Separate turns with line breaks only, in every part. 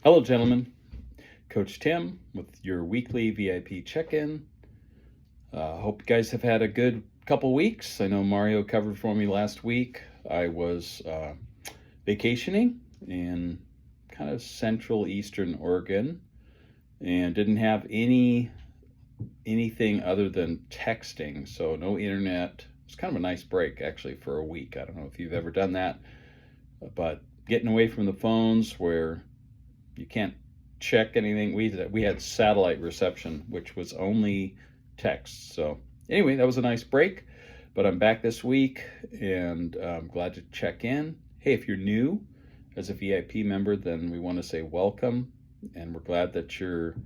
Hello, gentlemen. Coach Tim with your weekly VIP check-in. Hope you guys have had a good couple weeks. I know Mario covered for me last week. I was vacationing in kind of central eastern Oregon and didn't have anything other than texting, so no internet. It's kind of a nice break actually for a week. I don't know if you've ever done that, but getting away from the phones where you can't check anything. We had satellite reception, which was only text. So anyway, that was a nice break. But I'm back this week, and I'm glad to check in. Hey, if you're new as a VIP member, then we want to say welcome, and we're glad that you're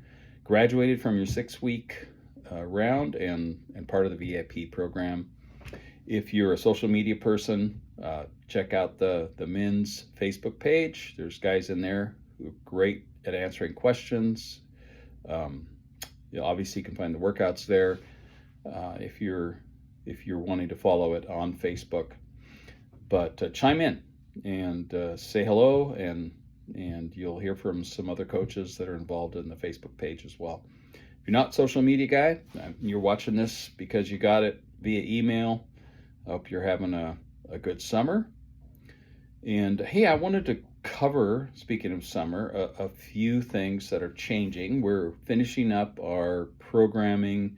graduated from your 6-week round and part of the VIP program. If you're a social media person, check out the men's Facebook page. There's guys in there who are great at answering questions. Obviously, you can find the workouts there if you're wanting to follow it on Facebook. But chime in and say hello, and you'll hear from some other coaches that are involved in the Facebook page as well. If you're not a social media guy, you're watching this because you got it via email. I hope you're having a good summer. And hey, I wanted to cover, speaking of summer, a few things that are changing. We're finishing up our programming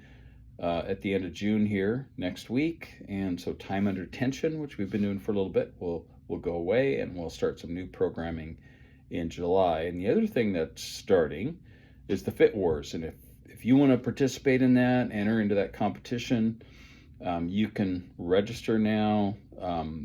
at the end of June here next week. And so time under tension, which we've been doing for a little bit, will go away, and we'll start some new programming in July. And the other thing that's starting is the Fit Wars. And if you want to participate in that, enter into that competition, you can register now.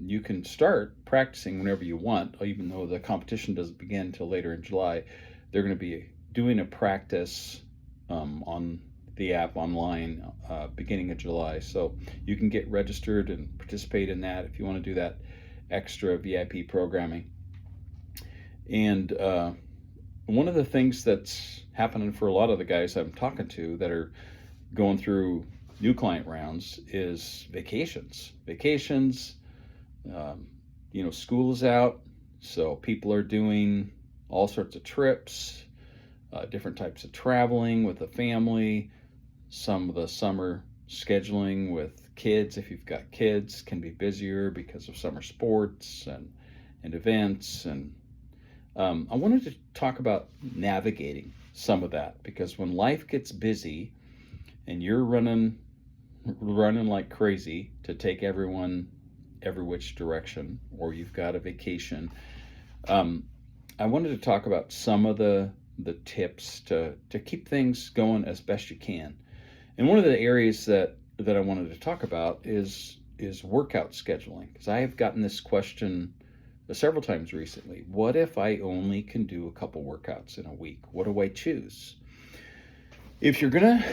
You can start practicing whenever you want, even though the competition doesn't begin until later in July. They're going to be doing a practice on the app online beginning of July. So you can get registered and participate in that if you want to do that extra VIP programming. And one of the things that's happening for a lot of the guys I'm talking to that are going through new client rounds is vacations. School is out, so people are doing all sorts of trips, different types of traveling with the family. Some of the summer scheduling with kids, if you've got kids, can be busier because of summer sports and events. And I wanted to talk about navigating some of that, because when life gets busy and you're running like crazy to take everyone every which direction, or you've got a vacation, I wanted to talk about some of the tips to keep things going as best you can. And one of the areas that I wanted to talk about is workout scheduling, because I have gotten this question several times recently. What if I only can do a couple workouts in a week? What do I choose? If you're gonna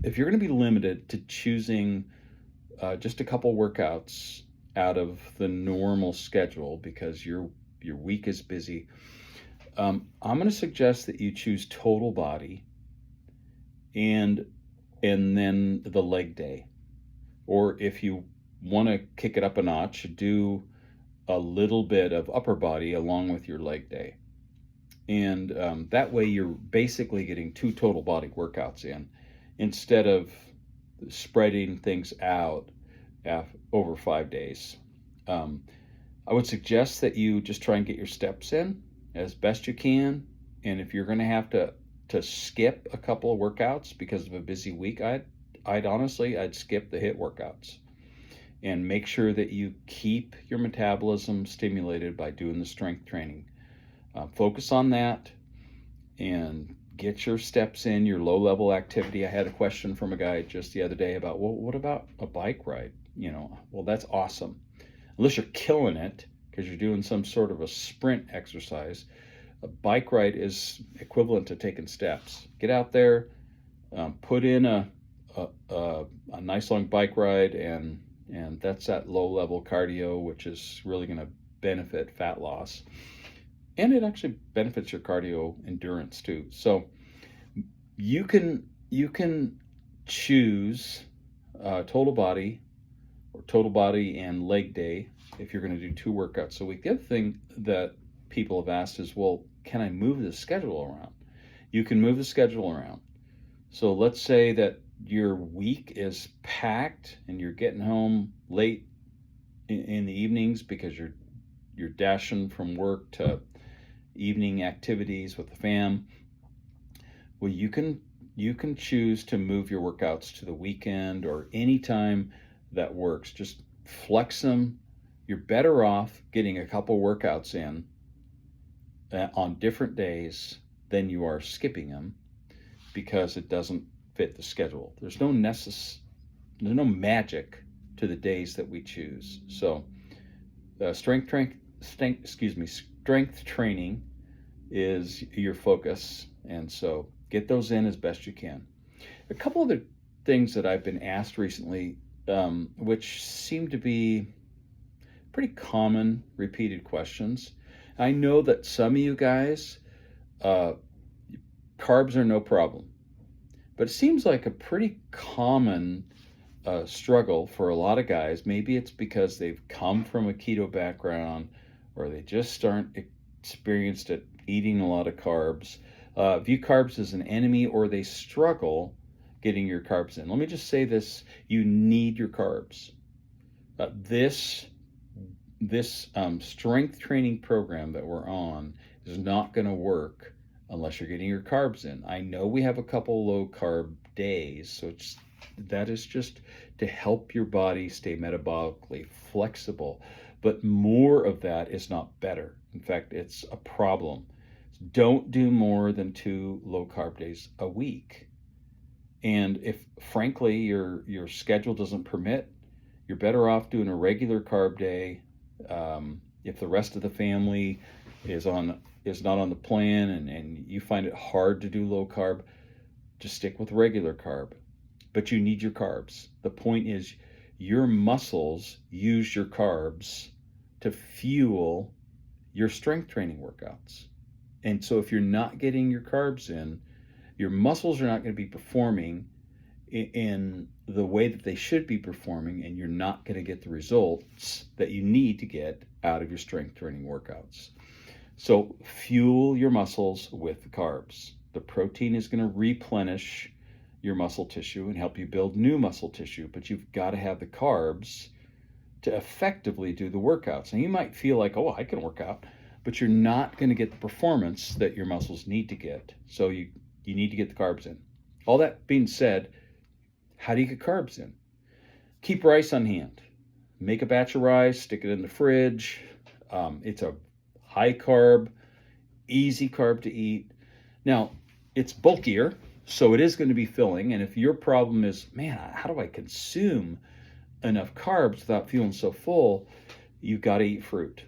be limited to choosing just a couple workouts out of the normal schedule because your week is busy, I'm going to suggest that you choose total body and then the leg day. Or if you want to kick it up a notch, do a little bit of upper body along with your leg day. And that way you're basically getting 2 total body workouts in, instead of spreading things out over 5 days. I would suggest that you just try and get your steps in as best you can. And if you're going to have to skip a couple of workouts because of a busy week, I'd skip the HIIT workouts, and make sure that you keep your metabolism stimulated by doing the strength training. Focus on that and get your steps in, your low-level activity. I had a question from a guy just the other day about, well, what about a bike ride? Well, that's awesome. Unless you're killing it because you're doing some sort of a sprint exercise, a bike ride is equivalent to taking steps. Get out there, put in a nice long bike ride, and that's that low-level cardio, which is really going to benefit fat loss. And it actually benefits your cardio endurance too. So you can choose total body or total body and leg day if you're going to do 2 workouts a week. The other thing that people have asked is, well, can I move the schedule around? You can move the schedule around. So let's say that your week is packed and you're getting home late in the evenings because you're dashing from work to evening activities with the fam. Well, you can choose to move your workouts to the weekend or any time that works. Just flex them. You're better off getting a couple workouts in on different days than you are skipping them because it doesn't fit the schedule. There's no magic to the days that we choose. So strength training is your focus, and so get those in as best you can. A couple other things that I've been asked recently, which seem to be pretty common repeated questions. I know that some of you guys, carbs are no problem, but it seems like a pretty common struggle for a lot of guys. Maybe it's because they've come from a keto background or they just aren't experienced at eating a lot of carbs, view carbs as an enemy, or they struggle getting your carbs in. Let me just say this: you need your carbs. This strength training program that we're on is not going to work unless you're getting your carbs in. I know we have a couple low carb days, so that is just to help your body stay metabolically flexible. But more of that is not better. In fact, it's a problem. Don't do more than 2 low carb days a week. And if frankly your schedule doesn't permit, you're better off doing a regular carb day. If the rest of the family is not on the plan and you find it hard to do low carb, just stick with regular carb. But you need your carbs. The point is your muscles use your carbs to fuel your strength training workouts. And so if you're not getting your carbs in, your muscles are not going to be performing in the way that they should be performing, and you're not going to get the results that you need to get out of your strength training workouts. So fuel your muscles with the carbs. The protein is going to replenish your muscle tissue and help you build new muscle tissue, but you've got to have the carbs to effectively do the workouts. And you might feel like, oh, I can work out, but you're not going to get the performance that your muscles need to get. So you need to get the carbs in. All that being said, how do you get carbs in? Keep rice on hand. Make a batch of rice, stick it in the fridge. It's a high carb, easy carb to eat. Now, it's bulkier, so it is going to be filling. And if your problem is, man, how do I consume enough carbs without feeling so full? You've got to eat fruit.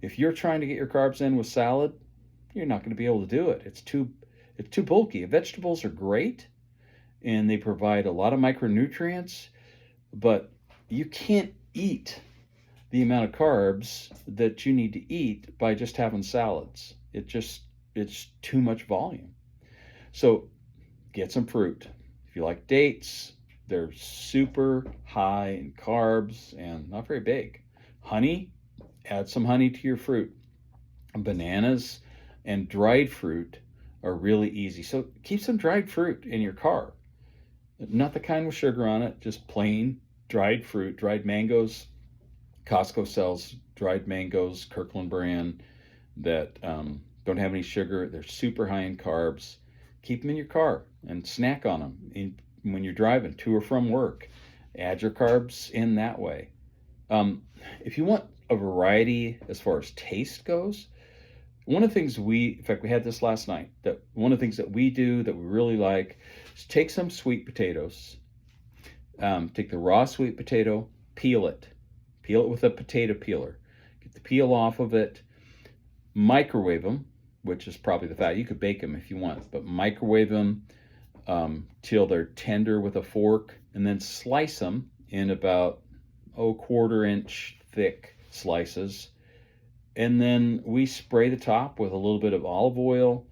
If you're trying to get your carbs in with salad, you're not going to be able to do it. It's too bulky. Vegetables are great, and they provide a lot of micronutrients, but you can't eat the amount of carbs that you need to eat by just having salads. It's too much volume. So get some fruit. If you like dates, they're super high in carbs and not very big. Honey, add some honey to your fruit. Bananas and dried fruit are really easy. So keep some dried fruit in your car. Not the kind with sugar on it, just plain dried fruit, dried mangoes. Costco sells dried mangoes, Kirkland brand, that don't have any sugar. They're super high in carbs. Keep them in your car and snack on them when you're driving to or from work. Add your carbs in that way. If you want a variety as far as taste goes, one of the things in fact, we had this last night, that one of the things that we do that we really like is take some sweet potatoes, take the raw sweet potato, peel it with a potato peeler, get the peel off of it, microwave them, which is probably the fat. You could bake them if you want, but microwave them till they're tender with a fork, and then slice them in about 1/4 inch thick slices. And then we spray the top with a little bit of olive oil,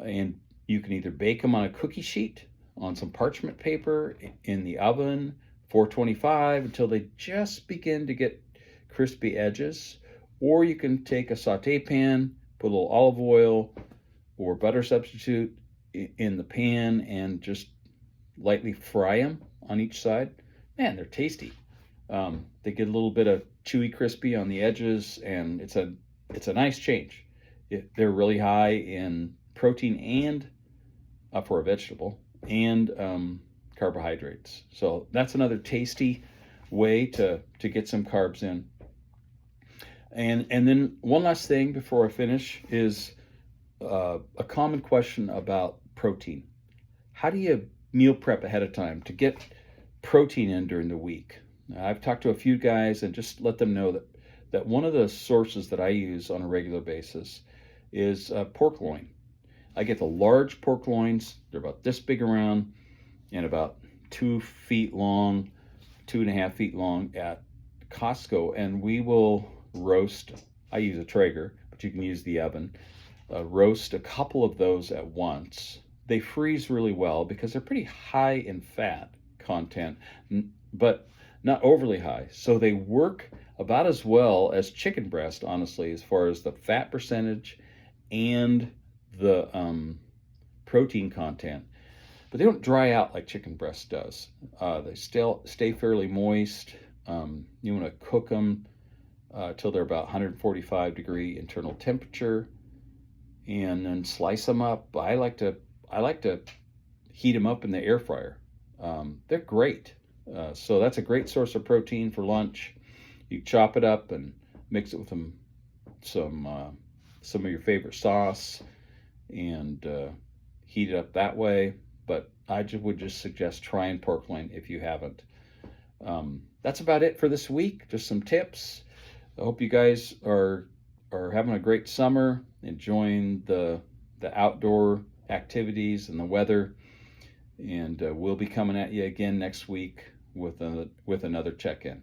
and you can either bake them on a cookie sheet on some parchment paper in the oven, 425, until they just begin to get crispy edges. Or you can take a saute pan, put a little olive oil, or butter substitute in the pan and just lightly fry them on each side. Man, they're tasty. They get a little bit of chewy, crispy on the edges, and it's a nice change. They're really high in protein and for a vegetable and carbohydrates. So that's another tasty way to get some carbs in. And then one last thing before I finish is a common question about protein. How do you meal prep ahead of time to get protein in during the week? I've talked to a few guys and just let them know that one of the sources that I use on a regular basis is pork loin. I get the large pork loins. They're about this big around and about 2 feet long, 2.5 feet long at Costco, and we will roast. I use a Traeger, but you can use the oven. Roast a couple of those at once. They freeze really well because they're pretty high in fat content, but not overly high. So they work about as well as chicken breast, honestly, as far as the fat percentage and the protein content. But they don't dry out like chicken breast does. They still stay fairly moist. You want to cook them till they're about 145 degree internal temperature, and then slice them up. I like to heat them up in the air fryer. They're great. So that's a great source of protein for lunch. You chop it up and mix it with some of your favorite sauce and heat it up that way. But I would just suggest trying pork loin if you haven't. That's about it for this week. Just some tips. I hope you guys are having a great summer, enjoying the outdoor activities and the weather. And we'll be coming at you again next week with another check-in.